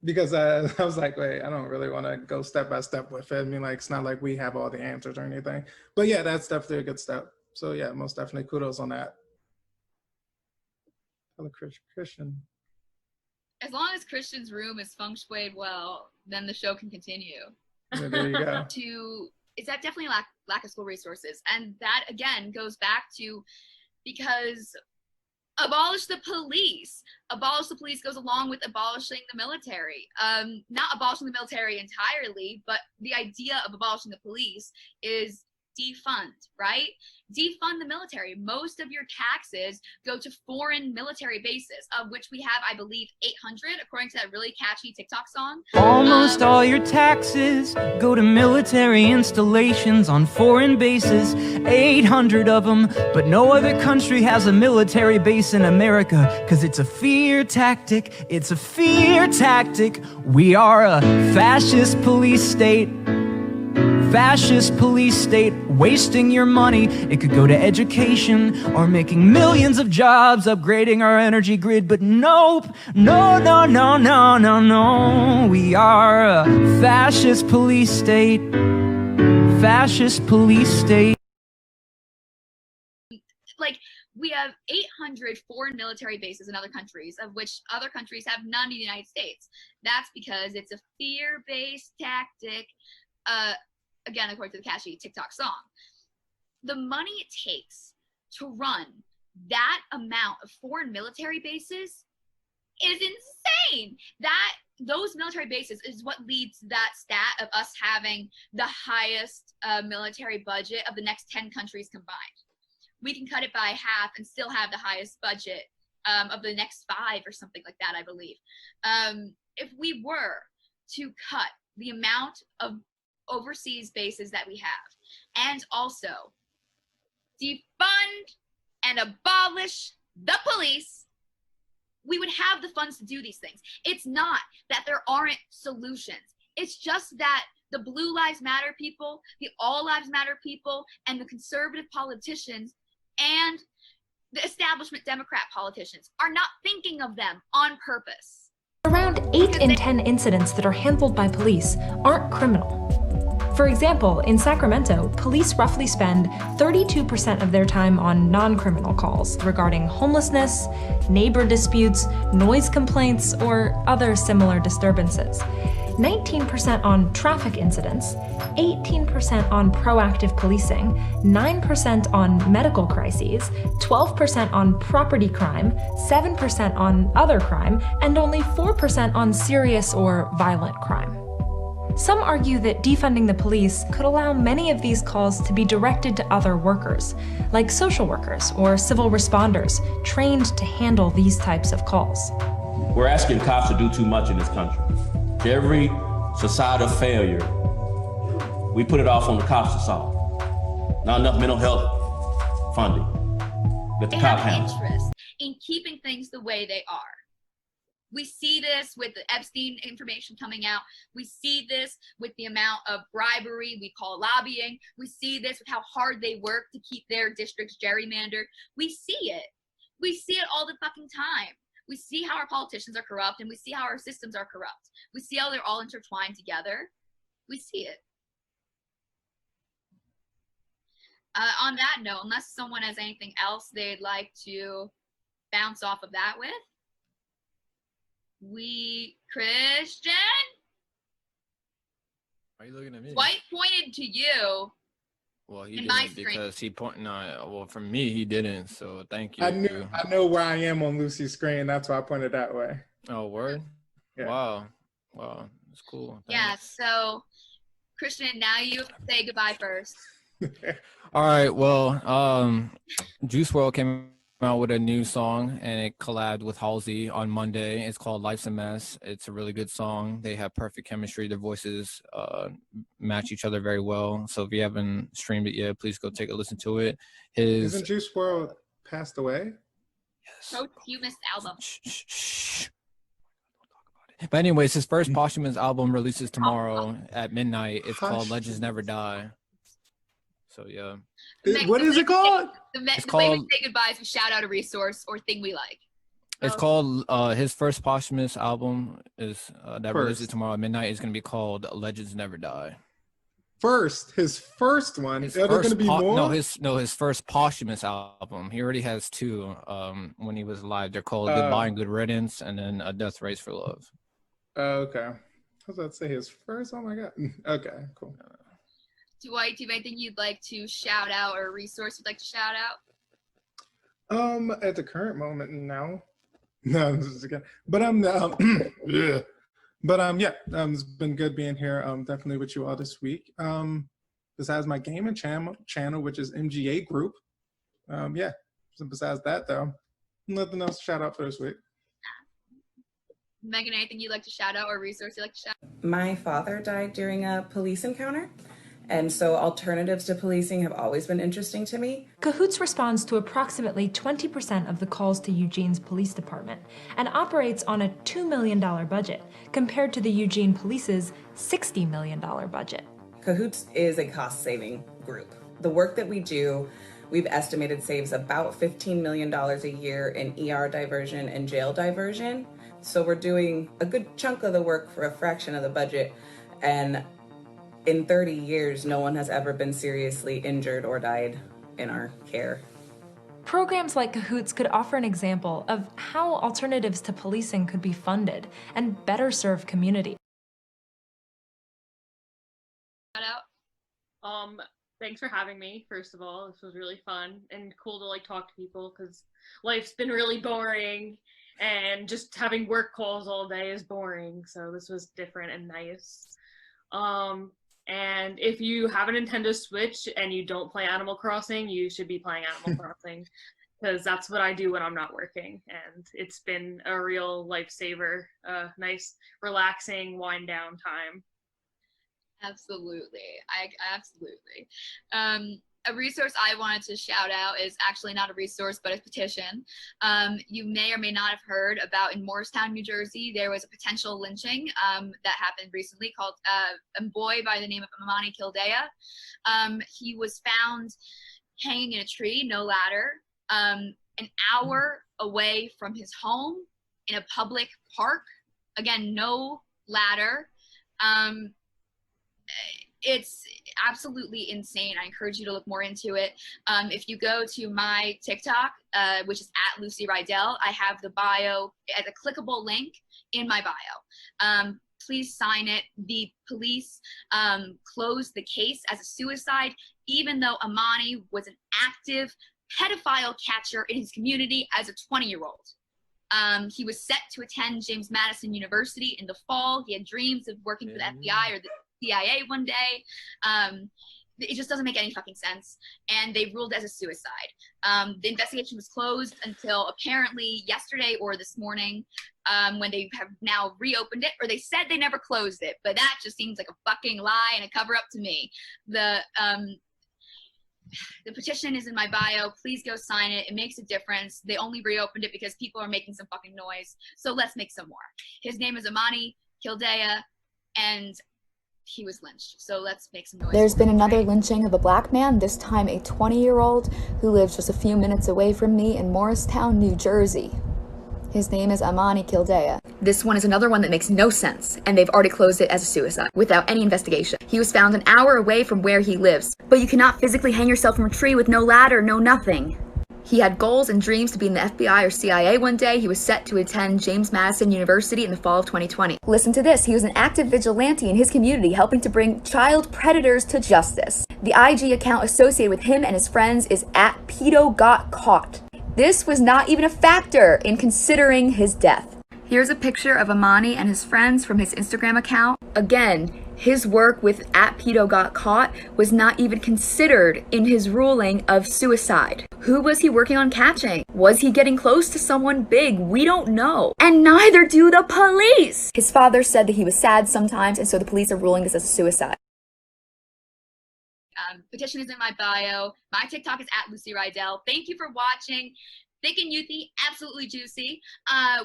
because I was like, wait, I don't really want to go step by step with it. I mean, like, it's not like we have all the answers or anything. But yeah, that's definitely a good step. So yeah, most definitely kudos on that. Hello, Christian. As long as Christian's room is feng shuied well, then the show can continue. Yeah, there you go. Is that definitely a lack of school resources, and that again goes back to because abolish the police. Abolish the police goes along with abolishing the military. Not abolishing the military entirely, but the idea of abolishing the police is defund, right? Defund the military. Most of your taxes go to foreign military bases, of which we have, I believe, 800, according to that really catchy TikTok song. Almost all your taxes go to military installations on foreign bases, 800 of them, but no other country has a military base in America, cause it's a fear tactic, it's a fear tactic. We are a fascist police state. Fascist police state, wasting your money. It could go to education or making millions of jobs, upgrading our energy grid. But nope, no, no, no, no, no, no. We are a fascist police state. Fascist police state. Like, we have 800 foreign military bases in other countries, of which other countries have none in the United States. That's because it's a fear-based tactic. Again, according to the catchy TikTok song, the money it takes to run that amount of foreign military bases is insane. Those military bases is what leads to that stat of us having the highest military budget of the next 10 countries combined. We can cut it by half and still have the highest budget of the next 5 or something like that, I believe. If we were to cut the amount of overseas bases that we have, and also defund and abolish the police, we would have the funds to do these things. It's not that there aren't solutions. It's just that the Blue Lives Matter people, the All Lives Matter people, and the conservative politicians and the establishment Democrat politicians are not thinking of them on purpose. Around 8 in 10 incidents that are handled by police aren't criminal. For example, in Sacramento, police roughly spend 32% of their time on non-criminal calls regarding homelessness, neighbor disputes, noise complaints, or other similar disturbances. 19% on traffic incidents, 18% on proactive policing, 9% on medical crises, 12% on property crime, 7% on other crime, and only 4% on serious or violent crime. Some argue that defunding the police could allow many of these calls to be directed to other workers, like social workers or civil responders, trained to handle these types of calls. We're asking cops to do too much in this country. Every societal failure, we put it off on the cops to solve. Not enough mental health funding. Let the cop handle. Interest in keeping things the way they are. We see this with the Epstein information coming out. We see this with the amount of bribery we call lobbying. We see this with how hard they work to keep their districts gerrymandered. We see it. We see it all the fucking time. We see how our politicians are corrupt, and we see how our systems are corrupt. We see how they're all intertwined together. We see it. On that note, unless someone has anything else they'd like to bounce off of that with, Christian? Why are you looking at me? White pointed to you. Well, he didn't because he pointed. No, well, for me, he didn't. So thank you. I know where I am on Lucy's screen. That's why I pointed that way. Oh, word! Yeah. Wow, it's cool. Thanks. Yeah. So, Christian, now you say goodbye first. All right. Well, Juice WRLD came out with a new song, and it collabed with Halsey on Monday. It's called Life's a Mess. It's a really good song. They have perfect chemistry. Their voices match each other very well. So if you haven't streamed it yet, please go take a listen to it. Isn't Juice WRLD passed away? Yes. Posthumous album. Shh. But anyways, his first posthumous album releases tomorrow at midnight. It's called Legends Never Die. So yeah. What is it called? The way we say goodbye is we shout out a resource or thing we like. It's called his first posthumous album is that releases tomorrow at midnight is gonna be called Legends Never Die. His first one. His Are there going to be more? his first posthumous album. He already has two. When he was alive, they're called Goodbye and Good Riddance, and then A Death Race for Love. Okay. I was about to say his first. Oh my god. Okay, cool. Dwight, do you have anything you'd like to shout out or a resource you'd like to shout out? At the current moment, no. No, this is again. But yeah. But yeah, it's been good being here. Definitely with you all this week. Besides my gaming channel, which is MGA Group. Yeah. So besides that, though, nothing else to shout out for this week. Megan, anything you'd like to shout out or resource you'd like to shout out? My father died during a police encounter, and so alternatives to policing have always been interesting to me. Cahoots responds to approximately 20% of the calls to Eugene's police department and operates on a $2 million budget compared to the Eugene Police's $60 million budget. Cahoots is a cost-saving group. The work that we do, we've estimated saves about $15 million a year in ER diversion and jail diversion. So we're doing a good chunk of the work for a fraction of the budget, and in 30 years, no one has ever been seriously injured or died in our care. Programs like Cahoots could offer an example of how alternatives to policing could be funded and better serve community. Shout out. Thanks for having me, first of all. This was really fun and cool to like talk to people because life's been really boring and just having work calls all day is boring. So this was different and nice. And if you have a Nintendo Switch and you don't play Animal Crossing, you should be playing Animal Crossing because that's what I do when I'm not working. And it's been a real lifesaver, nice, relaxing, wind down time. Absolutely. Absolutely. A resource I wanted to shout out is actually not a resource, but a petition. You may or may not have heard about in Morristown, New Jersey, there was a potential lynching that happened recently called a boy by the name of Amani Kildea. He was found hanging in a tree, no ladder, an hour away from his home in a public park. Again, no ladder. It's absolutely insane. I encourage you to look more into it. If you go to my TikTok, which is at Lucy Rydell, I have the bio as a clickable link in my bio. Please sign it. The police closed the case as a suicide, even though Amani was an active pedophile catcher in his community as a 20-year-old. He was set to attend James Madison University in the fall. He had dreams of working for the FBI or the CIA one day. It just doesn't make any fucking sense. And they ruled as a suicide. The investigation was closed until apparently yesterday or this morning, when they have now reopened it, or they said they never closed it, but that just seems like a fucking lie and a cover up to me. The petition is in my bio. Please go sign it. It makes a difference. They only reopened it because people are making some fucking noise. So let's make some more. His name is Amani Kildea, and he was lynched. So let's make some noise. There's been another lynching of a black man, this time a 20-year-old who lives just a few minutes away from me in Morristown, New Jersey. His name is Amani Kildea. This one is another one that makes no sense, and they've already closed it as a suicide without any investigation. He was found an hour away from where he lives, but you cannot physically hang yourself from a tree with no ladder, no nothing. He had goals and dreams to be in the FBI or CIA one day. He was set to attend James Madison University in the fall of 2020. Listen to this. He was an active vigilante in his community, helping to bring child predators to justice. The IG account associated with him and his friends is at Pedo Got Caught. This was not even a factor in considering his death. Here's a picture of Amani and his friends from his Instagram account. Again, his work with at Pedo Got Caught was not even considered in his ruling of suicide. Who was he working on catching? Was he getting close to someone big? We don't know. And neither do the police. His father said that he was sad sometimes, and so the police are ruling this as a suicide. Petition is in my bio. My TikTok is at Lucy Rydell. Thank you for watching. Thick and Youthy, absolutely juicy.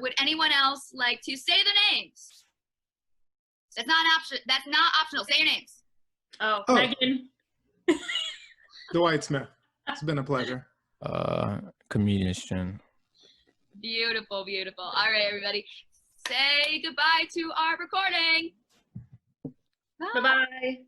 Would anyone else like to say their names? That's not an option. That's not optional. Say your names. Oh. Megan. Dwight Smith. It's been a pleasure. Comedian. Beautiful, beautiful. All right, everybody. Say goodbye to our recording. Bye-bye.